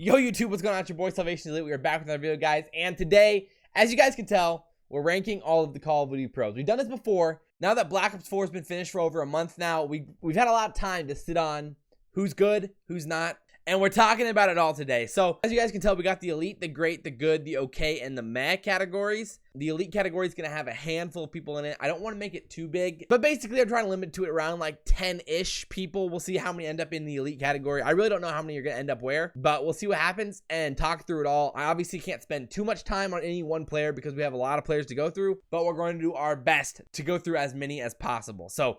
Yo YouTube, what's going on? It's your boy SalvationsElite. We are back with another video, guys, and today, as you guys can tell, we're ranking all of the Call of Duty pros. We've done this before. Now that Black Ops 4 has been finished for over a month now, we've had a lot of time to sit on who's good, who's not, and we're talking about it all today. So, as you guys can tell, we got the Elite, the Great, the Good, the Okay, and the Meh categories. The Elite category is going to have a handful of people in it. I don't want to make it too big, but basically I'm trying to limit to it around like 10-ish people. We'll see how many end up in the Elite category. I really don't know how many are going to end up where, but we'll see what happens and talk through it all. I obviously can't spend too much time on any one player because we have a lot of players to go through, but we're going to do our best to go through as many as possible. So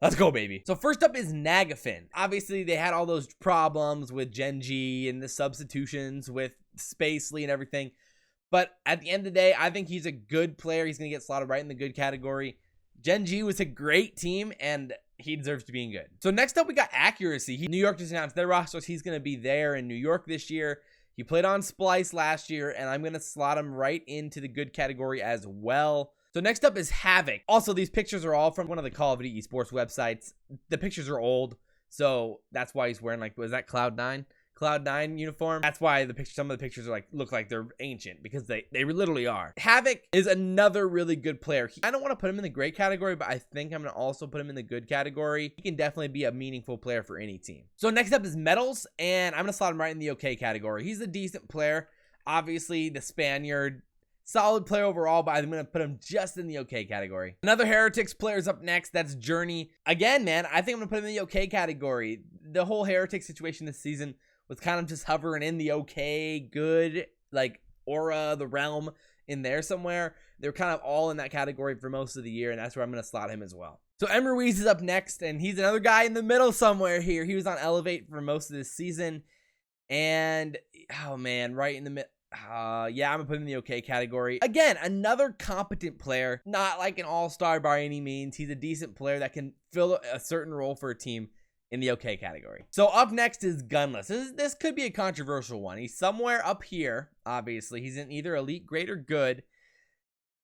let's go, baby. So first up is Nagafin. Obviously, they had all those problems with Gen G and the substitutions with Spacely and everything. But at the end of the day, I think he's a good player. He's going to get slotted right in the good category. Gen G was a great team, and he deserves to be in good. So next up, we got Accuracy. New York just announced their rosters. He's going to be there in New York this year. He played on Splice last year, and I'm going to slot him right into the good category as well. So next up is Havok. Also, these pictures are all from one of the Call of Duty esports websites. The pictures are old, so that's why he's wearing, like, was that Cloud9? Cloud9 uniform. That's why some of the pictures are look like they're ancient, because they literally are. Havok is another really good player. I don't want to put him in the great category, but I think I'm going to also put him in the good category. He can definitely be a meaningful player for any team. So next up is Metals, and I'm going to slot him right in the okay category. He's a decent player. Obviously, the Spaniard, solid player overall, but I'm going to put him just in the okay category. Another Heretics player is up next. That's Journey. Again, man, I think I'm going to put him in the okay category. The whole Heretics situation this season was kind of just hovering in the okay, good, like Aura, the Realm in there somewhere. They're kind of all in that category for most of the year, and that's where I'm going to slot him as well. So Wheeze is up next, and he's another guy in the middle somewhere here. He was on Elevate for most of this season, and oh man, right in the middle. Yeah, I'm gonna put him in the okay category. Again, another competent player, not like an all-star by any means. He's a decent player that can fill a certain role for a team in the okay category. So up next is Gunless. This could be a controversial one. He's somewhere up here, obviously. He's in either Elite, Great, or Good.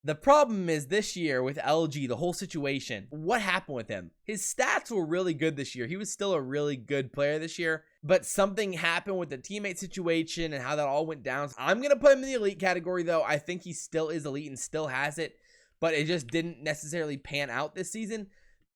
The problem is this year with LG, the whole situation, what happened with him? His stats were really good this year. He was still a really good player this year, but something happened with the teammate situation and how that all went down. I'm going to put him in the Elite category, though. I think he still is Elite and still has it, but it just didn't necessarily pan out this season.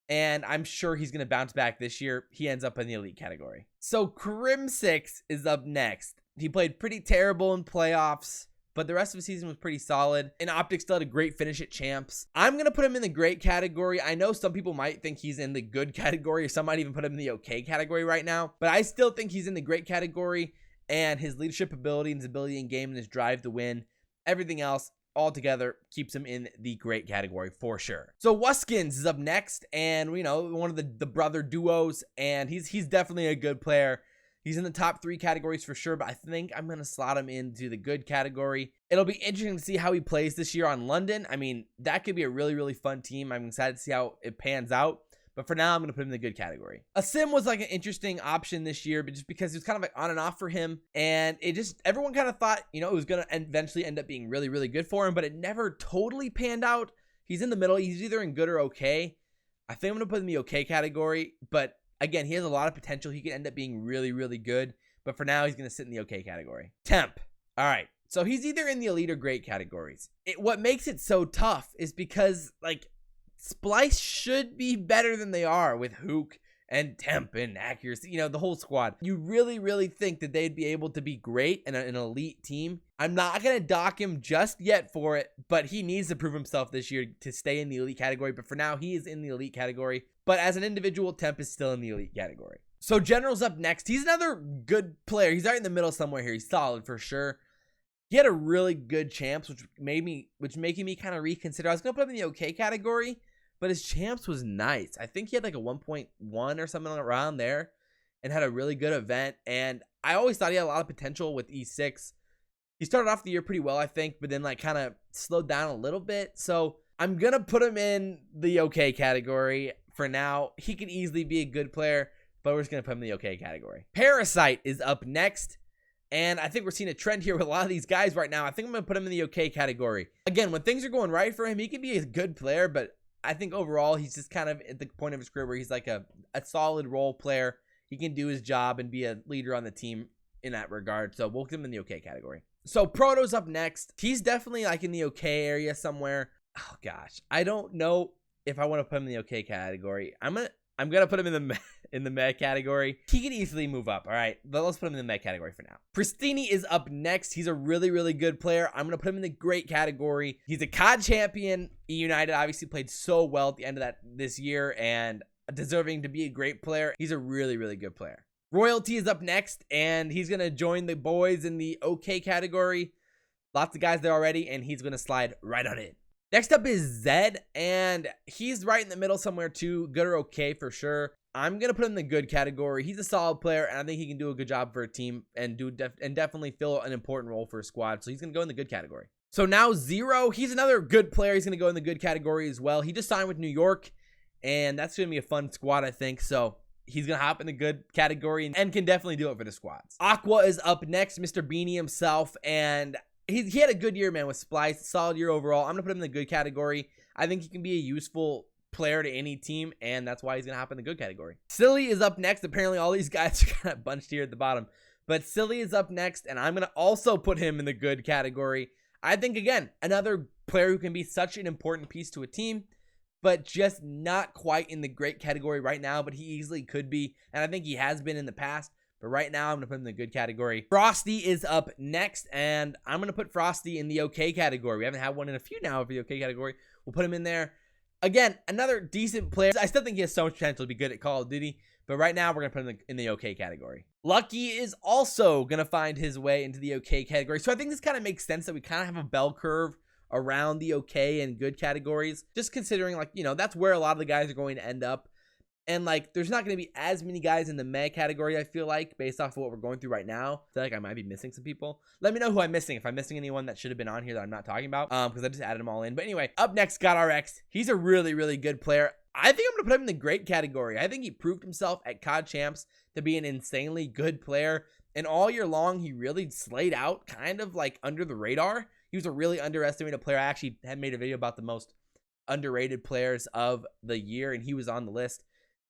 And I'm sure he's going to bounce back this year. He ends up in the Elite category. So Crimsix is up next. He played pretty terrible in playoffs, but the rest of the season was pretty solid. And OpTic still had a great finish at Champs. I'm going to put him in the great category. I know some people might think he's in the good category, or some might even put him in the okay category right now. But I still think he's in the great category, and his leadership ability and his ability in game and his drive to win, everything else altogether keeps him in the great category for sure. So Wuskins is up next, and you know, one of the brother duos, and he's definitely a good player. He's in the top 3 categories for sure, but I think I'm going to slot him into the good category. It'll be interesting to see how he plays this year on London. I mean, that could be a really, really fun team. I'm excited to see how it pans out. But for now, I'm going to put him in the good category. A Sim was like an interesting option this year, but just because it was kind of like on and off for him. And it just, everyone kind of thought, you know, it was going to eventually end up being really, really good for him, but it never totally panned out. He's in the middle. He's either in good or okay. I think I'm going to put him in the okay category, but again, he has a lot of potential. He could end up being really, really good. But for now, he's going to sit in the okay category. Temp. All right. So he's either in the Elite or great categories. What makes it so tough is because, like, Splice should be better than they are with Huke and Temp and Accuracy, you know, the whole squad. You really, really think that they'd be able to be great in an Elite team. I'm not going to dock him just yet for it, but he needs to prove himself this year to stay in the Elite category. But for now, he is in the Elite category. But as an individual, Temp is still in the Elite category. So General's up next. He's another good player. He's right in the middle somewhere here. He's solid for sure. He had a really good Champs, which making me kind of reconsider. I was going to put him in the okay category, but his Champs was nice. I think he had like a 1.1 or something around there and had a really good event. And I always thought he had a lot of potential with E6. He started off the year pretty well, I think, but then like kind of slowed down a little bit. So I'm going to put him in the okay category for now. He could easily be a good player, but we're just going to put him in the okay category. Parasite is up next. And I think we're seeing a trend here with a lot of these guys right now. I think I'm going to put him in the okay category. Again, when things are going right for him, he can be a good player, but I think overall he's just kind of at the point of his career where he's like a solid role player. He can do his job and be a leader on the team in that regard. So we'll give him in the okay category. So Proto's up next. He's definitely like in the okay area somewhere. Oh gosh, I don't know if I want to put him in the okay category. I'm gonna put him in the meh category. He can easily move up. All right, but let's put him in the meh category for now. Priestahh is up next. He's a really, really good player. I'm gonna put him in the great category. He's a COD champion. United obviously played so well at the end of this year and deserving to be a great player. He's a really, really good player. Royalty is up next, and he's gonna join the boys in the okay category. Lots of guys there already, and he's gonna slide right on in. Next up is Zed, and he's right in the middle somewhere too. Good or okay for sure. I'm going to put him in the good category. He's a solid player, and I think he can do a good job for a team and definitely fill an important role for a squad. So he's going to go in the good category. So now Zero, he's another good player. He's going to go in the good category as well. He just signed with New York, and that's going to be a fun squad, I think. So he's going to hop in the good category and can definitely do it for the squads. Aqua is up next, Mr. Beanie himself, and he had a good year, man, with Splice. Solid year overall. I'm going to put him in the good category. I think he can be a useful player to any team, and that's why he's going to hop in the good category. Silly is up next. Apparently, all these guys are kind of bunched here at the bottom. But Silly is up next, and I'm going to also put him in the good category. I think, again, another player who can be such an important piece to a team, but just not quite in the great category right now, but he easily could be, and I think he has been in the past. But right now, I'm going to put him in the good category. Frosty is up next, and I'm going to put Frosty in the okay category. We haven't had one in a few now for the okay category. We'll put him in there. Again, another decent player. I still think he has so much potential to be good at Call of Duty, but right now, we're going to put him in the okay category. Lucky is also going to find his way into the okay category. So I think this kind of makes sense that we kind of have a bell curve around the okay and good categories. Just considering, like, you know, that's where a lot of the guys are going to end up. And, like, there's not going to be as many guys in the meh category, I feel like, based off of what we're going through right now. I feel like I might be missing some people. Let me know who I'm missing, if I'm missing anyone that should have been on here that I'm not talking about, because I just added them all in. But anyway, up next, GodRx. He's a really, really good player. I think I'm going to put him in the great category. I think he proved himself at COD Champs to be an insanely good player. And all year long, he really slayed out kind of, like, under the radar. He was a really underestimated player. I actually had made a video about the most underrated players of the year, and he was on the list.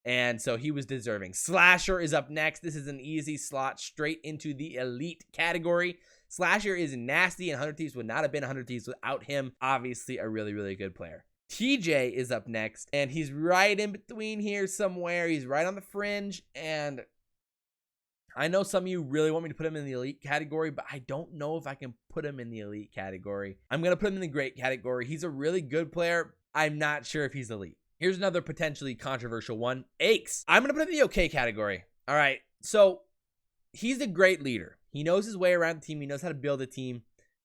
And so he was deserving. Slasher is up next. This is an easy slot straight into the elite category. Slasher is nasty, and 100 Thieves would not have been 100 Thieves without him. Obviously, a really, really good player. TJ is up next, and he's right in between here somewhere. He's right on the fringe, and I know some of you really want me to put him in the elite category, but I don't know if I can put him in the elite category. I'm going to put him in the great category. He's a really good player. I'm not sure if he's elite. Here's another potentially controversial one. Hecz. I'm going to put him in the okay category. All right. So he's a great leader. He knows his way around the team. He knows how to build a team.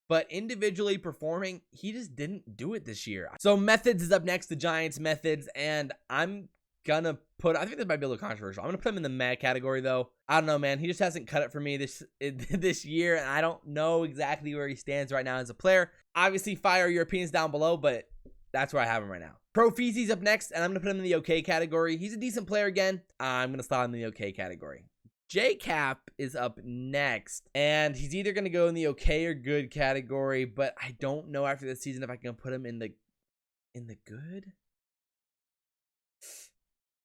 But individually performing, he just didn't do it this year. So Methods is up next, the Giants Methods. And I'm going to put, I think this might be a little controversial. I'm going to put him in the meh category, though. I don't know, man. He just hasn't cut it for me this year. And I don't know exactly where he stands right now as a player. Obviously, fire your opinions down below, but that's where I have him right now. Profeezy's up next, and I'm going to put him in the okay category. He's a decent player again. I'm going to slot him in the okay category. JCap is up next, and he's either going to go in the okay or good category, but I don't know after this season if I can put him in the good.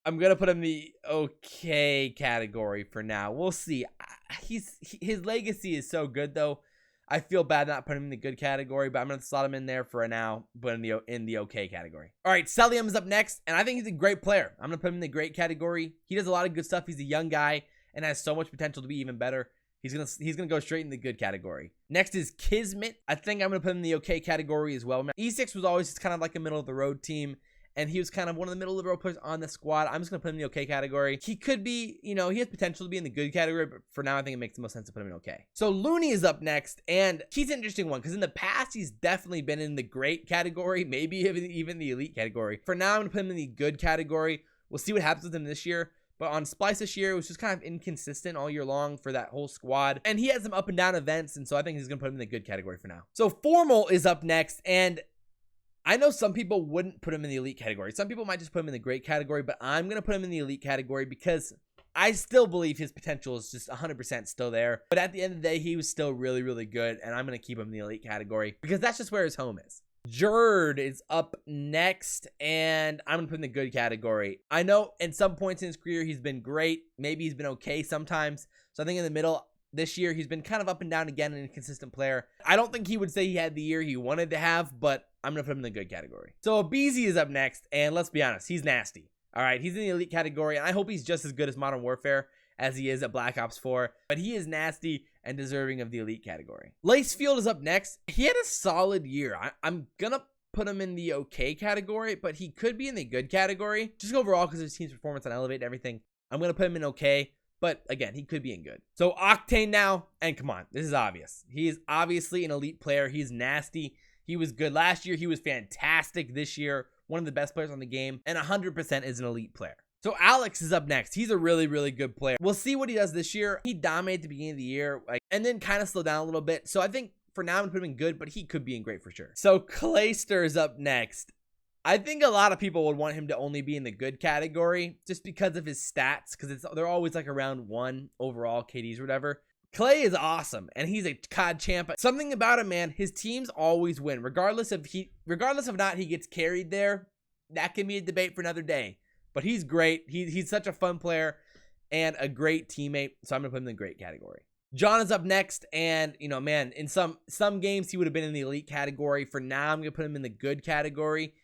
I'm going to put him in the okay category for now. We'll see. His legacy is so good, though. I feel bad not putting him in the good category, but I'm going to slot him in there for now, but in the okay category. All right, Cellium is up next, and I think he's a great player. I'm going to put him in the great category. He does a lot of good stuff. He's a young guy and has so much potential to be even better. He's gonna go straight in the good category. Next is Kismet. I think I'm going to put him in the okay category as well. E6 was always just kind of like a middle-of-the-road team, and he was kind of one of the middle-of-the-road players on the squad. I'm just going to put him in the okay category. He could be, you know, he has potential to be in the good category, but for now, I think it makes the most sense to put him in okay. So Looney is up next, and he's an interesting one because in the past, he's definitely been in the great category, maybe even the elite category. For now, I'm going to put him in the good category. We'll see what happens with him this year. But on Splice this year, it was just kind of inconsistent all year long for that whole squad. And he had some up and down events, and so I think he's going to put him in the good category for now. So Formal is up next, and I know some people wouldn't put him in the elite category. Some people might just put him in the great category, but I'm going to put him in the elite category because I still believe his potential is just 100% still there. But at the end of the day, he was still really, really good, and I'm going to keep him in the elite category because that's just where his home is. Jerd is up next, and I'm going to put him in the good category. I know at some points in his career, he's been great. Maybe he's been okay sometimes. So I think in the middle, this year. He's been kind of up and down again, an inconsistent player. I don't think he would say he had the year he wanted to have, but I'm going to put him in the good category. So AbeZy is up next, and let's be honest, he's nasty. All right, he's in the elite category, and I hope he's just as good as Modern Warfare as he is at Black Ops 4, but he is nasty and deserving of the elite category. Lacefield is up next. He had a solid year. I'm going to put him in the okay category, but he could be in the good category, just overall because of his team's performance on Elevate and everything. I'm going to put him in okay, but again, he could be in good. So Octane now, and come on, this is obvious. He is obviously an elite player. He's nasty. He was good last year. He was fantastic this year. One of the best players on the game, and 100% is an elite player. So Alex is up next. He's a really, really good player. We'll see what he does this year. He dominated at the beginning of the year, and then kind of slowed down a little bit. So I think for now I'm gonna put him in good, but he could be in great for sure. So Clayster is up next. I think a lot of people would want him to only be in the good category just because of his stats, because they're always like around 1 overall KDs or whatever. Clay is awesome, and he's a COD champ. Something about him, man, his teams always win, regardless of not he gets carried there. That can be a debate for another day. But he's great. He's such a fun player and a great teammate. So I'm gonna put him in the great category. John is up next, and you know, man, in some games he would have been in the elite category. For now, I'm gonna put him in the good category.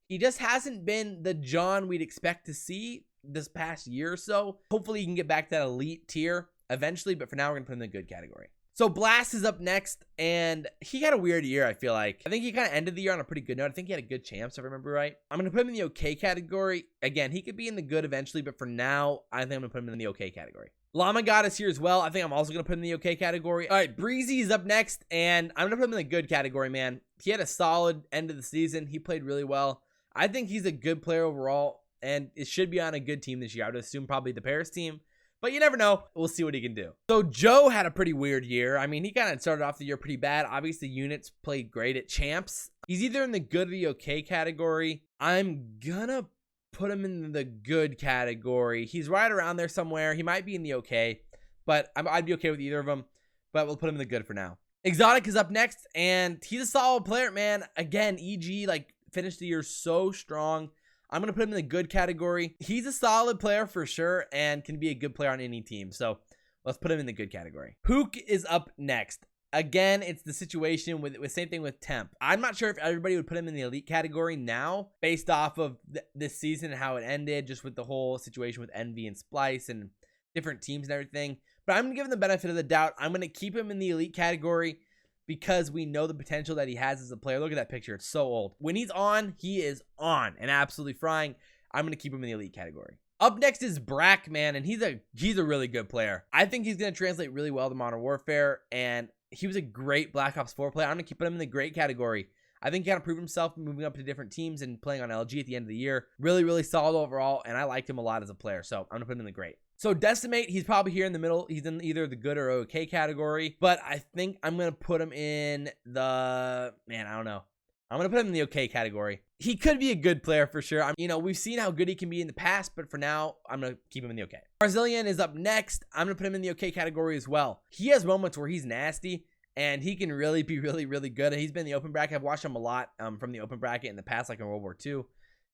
He just hasn't been the John we'd expect to see this past year or so. Hopefully he can get back to that elite tier eventually, but for now we're gonna put him in the good category. So Blast is up next, and he had a weird year, I feel like. I think he kind of ended the year on a pretty good note. I think he had a good champs, if I remember right. I'm going to put him in the okay category. Again, he could be in the good eventually, but for now, I think I'm going to put him in the okay category. Llama God is here as well. I think I'm also going to put him in the okay category. All right, Breezy is up next, and I'm going to put him in the good category, man. He had a solid end of the season. He played really well. I think he's a good player overall, and it should be on a good team this year. I would assume probably the Paris team. But you never know. We'll see what he can do. So Joe had a pretty weird year. I mean, he kind of started off the year pretty bad. Obviously, units played great at champs. He's either in the good or the okay category. I'm gonna put him in the good category. He's right around there somewhere. He might be in the okay, but I'd be okay with either of them. But we'll put him in the good for now. Exotic is up next, and he's a solid player, man. Again, EG finished the year so strong. I'm going to put him in the good category. He's a solid player for sure and can be a good player on any team. So let's put him in the good category. Huke is up next. Again, it's the situation with same thing with Temp. I'm not sure if everybody would put him in the elite category now based off of this season and how it ended, just with the whole situation with Envy and Splice and different teams and everything. But I'm going to give him the benefit of the doubt. I'm going to keep him in the elite category because we know the potential that he has as a player. Look at that picture. It's so old. When he's on, he is on and absolutely frying. I'm going to keep him in the elite category. Up next is Brack, man, and he's a really good player. I think he's going to translate really well to Modern Warfare, and he was a great Black Ops 4 player. I'm going to keep him in the great category. I think he kind of proved himself moving up to different teams and playing on LG at the end of the year. Really, really solid overall, and I liked him a lot as a player, so I'm going to put him in the great. So Decimate, he's probably here in the middle. He's in either the good or okay category, but I think I'm going to put him in the, man, I don't know. I'm going to put him in the okay category. He could be a good player for sure. We've seen how good he can be in the past, but for now, I'm going to keep him in the okay. Barzillion is up next. I'm going to put him in the okay category as well. He has moments where he's nasty, and he can really be really, really good. He's been in the open bracket. I've watched him a lot from the open bracket in the past, like in World War II,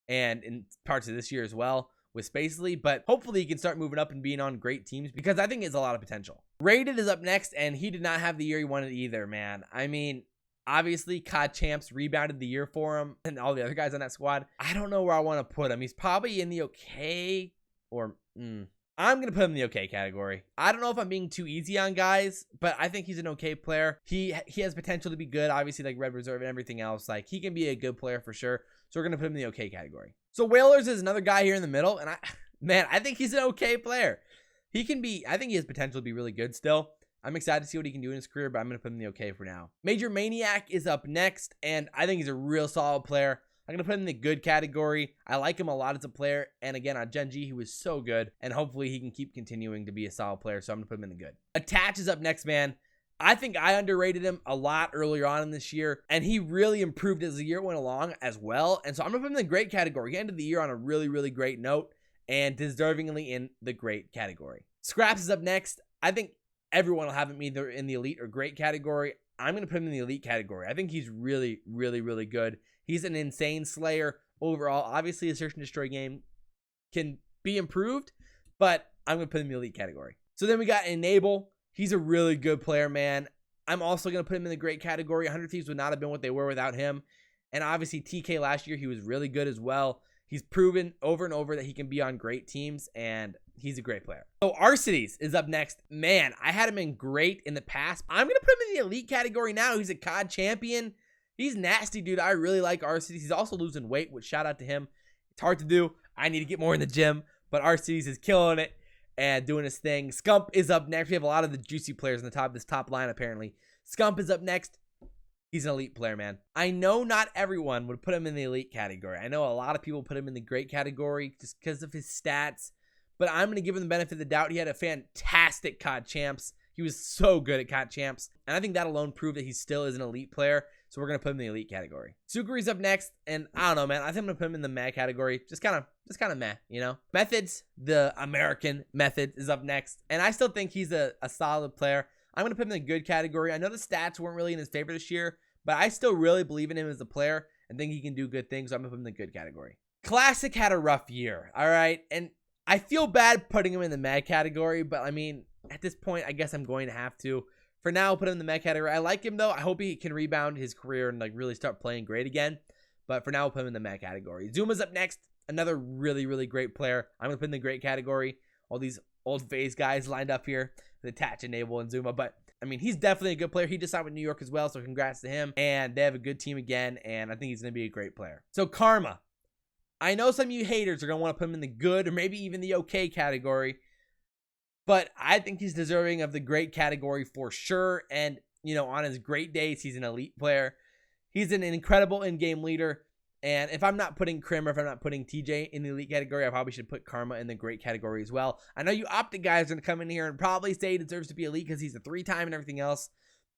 and in parts of this year as well with Spacely, but hopefully he can start moving up and being on great teams because I think he has a lot of potential. Rated is up next, and he did not have the year he wanted either, man. I mean, obviously COD champs rebounded the year for him and all the other guys on that squad. I don't know where I want to put him. He's probably in the okay or I'm going to put him in the okay category. I don't know if I'm being too easy on guys, but I think he's an okay player. He has potential to be good, obviously, like Red Reserve and everything else. Like, he can be a good player for sure. So we're going to put him in the okay category. So Whalers is another guy here in the middle, and I think he's an okay player. I think he has potential to be really good still. I'm excited to see what he can do in his career, but I'm going to put him in the okay for now. Major Maniak is up next, and I think he's a real solid player. I'm going to put him in the good category. I like him a lot as a player. And again, on Gen G, he was so good. And hopefully he can keep continuing to be a solid player. So I'm going to put him in the good. Attach is up next, man. I think I underrated him a lot earlier on in this year. And he really improved as the year went along as well. And so I'm going to put him in the great category. He ended the year on a really, really great note. And deservingly in the great category. Skrapz is up next. I think everyone will have him either in the elite or great category. I'm going to put him in the elite category. I think he's really, really, really good. He's an insane slayer overall. Obviously, a search and destroy game can be improved, but I'm going to put him in the elite category. So then we got Enable. He's a really good player, man. I'm also going to put him in the great category. 100 Thieves would not have been what they were without him. And obviously, TK last year, he was really good as well. He's proven over and over that he can be on great teams, and he's a great player. So Arcitys is up next. Man, I had him in great in the past. I'm going to put him in the elite category now. He's a COD champion. He's nasty, dude. I really like Arcitys. He's also losing weight, which shout out to him. It's hard to do. I need to get more in the gym, but Arcitys is killing it and doing his thing. Scump is up next. We have a lot of the juicy players in the top, this top line, apparently. Scump is up next. He's an elite player, man. I know not everyone would put him in the elite category. I know a lot of people put him in the great category just because of his stats, but I'm going to give him the benefit of the doubt. He had a fantastic COD champs. He was so good at COD champs, and I think that alone proved that he still is an elite player, so we're going to put him in the elite category. Sukari's up next, and I don't know, man. I think I'm going to put him in the meh category. Just kind of meh, you know? Methods, the American Method, is up next, and I still think he's a solid player. I'm going to put him in the good category. I know the stats weren't really in his favor this year, but I still really believe in him as a player and think he can do good things, so I'm going to put him in the good category. Classic had a rough year, all right? And I feel bad putting him in the meh category, but I mean, at this point, I guess I'm going to have to. For now, I'll put him in the meh category. I like him, though. I hope he can rebound his career and like really start playing great again. But for now, I'll put him in the meh category. ZooMaa's up next. Another really, really great player. I'm going to put him in the great category. All these old phase guys lined up here with Attach, Enable, and ZooMaa. But I mean, he's definitely a good player. He just signed with New York as well, so congrats to him. And they have a good team again, and I think he's going to be a great player. So Karma. I know some of you haters are going to want to put him in the good or maybe even the okay category, but I think he's deserving of the great category for sure. And, you know, on his great days, he's an elite player. He's an incredible in-game leader. And if I'm not putting Crim or if I'm not putting TJ in the elite category, I probably should put Karma in the great category as well. I know you OpTic guys are going to come in here and probably say he deserves to be elite because he's a 3-time and everything else.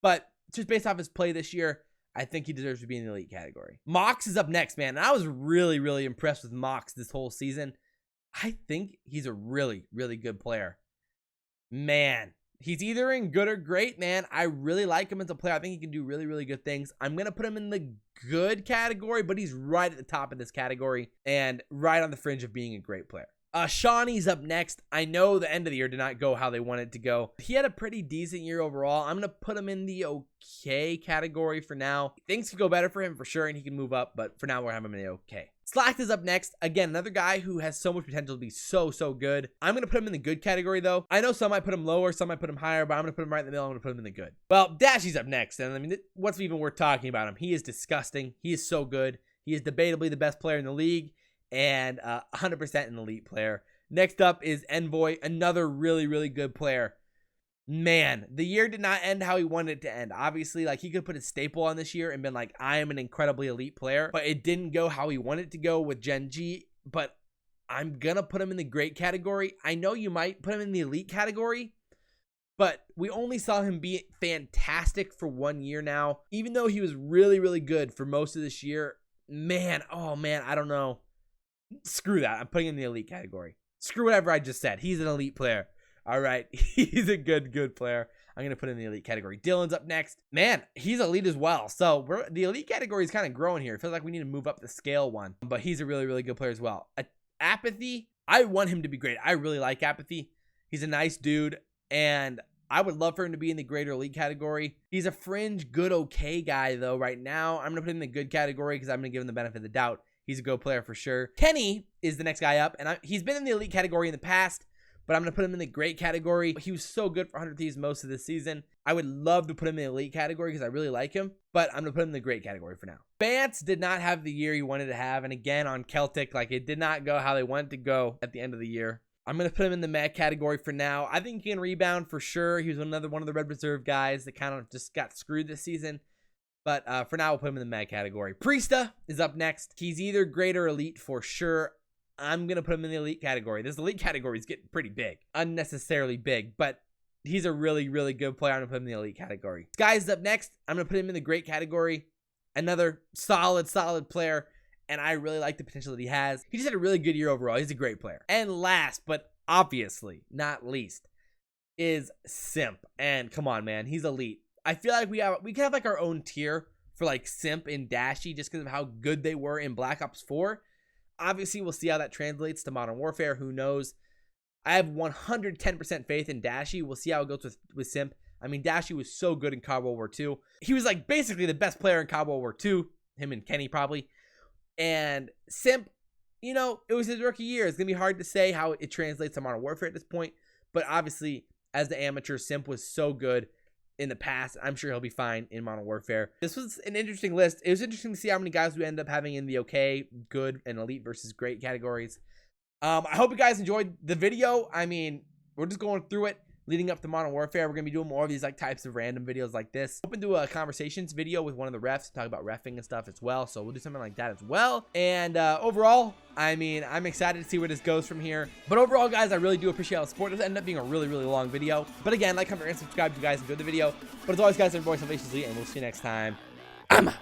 But just based off his play this year, I think he deserves to be in the elite category. Maux is up next, man. And I was really, really impressed with Maux this whole season. I think he's a really, really good player. Man, he's either in good or great, man. I really like him as a player. I think he can do really, really good things. I'm going to put him in the good category, but he's right at the top of this category and right on the fringe of being a great player. Shawnee's up next. I know the end of the year did not go how they wanted it to go. He had a pretty decent year overall. I'm going to put him in the okay category for now. Things could go better for him for sure, and he can move up, but for now, we're having him in the okay. Slacked is up next. Again, another guy who has so much potential to be so good. I'm going to put him in the good category, though. I know some might put him lower, some might put him higher, but I'm going to put him right in the middle. I'm going to put him in the good. Well, Dashy's up next, and I mean, what's even worth talking about him? He is disgusting. He is so good. He is debatably the best player in the league, and 100% an elite player. Next up is Envoy, another really, really good player. Man, the year did not end how he wanted it to end. Obviously, like, he could put a staple on this year and been like, I am an incredibly elite player, but it didn't go how he wanted it to go with Gen G, but I'm gonna put him in the great category. I know you might put him in the elite category, but we only saw him be fantastic for 1 year now. Even though he was really, really good for most of this year, man, oh man, I don't know. Screw that. I'm putting him in the elite category. Screw whatever I just said. He's an elite player. All right. He's a good player. I'm going to put him in the elite category. Dylan's up next. Man, he's elite as well. So the elite category is kind of growing here. It feels like we need to move up the scale one. But he's a really, really good player as well. Apathy, I want him to be great. I really like Apathy. He's a nice dude. And I would love for him to be in the greater elite category. He's a fringe good okay guy, though, right now. I'm going to put him in the good category because I'm going to give him the benefit of the doubt. He's a go player for sure. Kenny is the next guy up, and he's been in the elite category in the past, but I'm going to put him in the great category. He was so good for 100 Thieves most of the season. I would love to put him in the elite category because I really like him, but I'm going to put him in the great category for now. Bance did not have the year he wanted to have, and again on Celtic, like, it did not go how they wanted to go at the end of the year. I'm going to put him in the meh category for now. I think he can rebound for sure. He was another one of the Red Reserve guys that kind of just got screwed this season. But for now, we'll put him in the meh category. Priestahh is up next. He's either great or elite for sure. I'm going to put him in the elite category. This elite category is getting pretty big. Unnecessarily big, but he's a really, really good player. I'm going to put him in the elite category. Skyz is up next. I'm going to put him in the great category. Another solid player, and I really like the potential that he has. He just had a really good year overall. He's a great player. And last, but obviously not least, is Simp. And come on, man, he's elite. I feel like we can have like our own tier for like Simp and Dashy just because of how good they were in Black Ops 4. Obviously, we'll see how that translates to Modern Warfare. Who knows? I have 110% faith in Dashie. We'll see how it goes with Simp. I mean, Dashie was so good in CoD World War II. He was like basically the best player in CoD World War II. Him and Kenny probably. And Simp, you know, it was his rookie year. It's going to be hard to say how it translates to Modern Warfare at this point. But obviously, as the amateur, Simp was so good in the past. I'm sure he'll be fine in Modern Warfare. This was an interesting list. It was interesting to see how many guys we end up having in the okay, good, and elite versus great categories. I hope you guys enjoyed the video. I mean, we're just going through it leading up to Modern Warfare. We're going to be doing more of these like types of random videos like this. Open to a conversations video with one of the refs, talk about reffing and stuff as well. So we'll do something like that as well. And overall, I mean, I'm excited to see where this goes from here. But overall, guys, I really do appreciate all the support. This ended up being a really, really long video. But again, like, comment, and subscribe if you guys enjoyed the video. But as always, guys, I'm your boy SalvationsElite, and we'll see you next time. I'm out.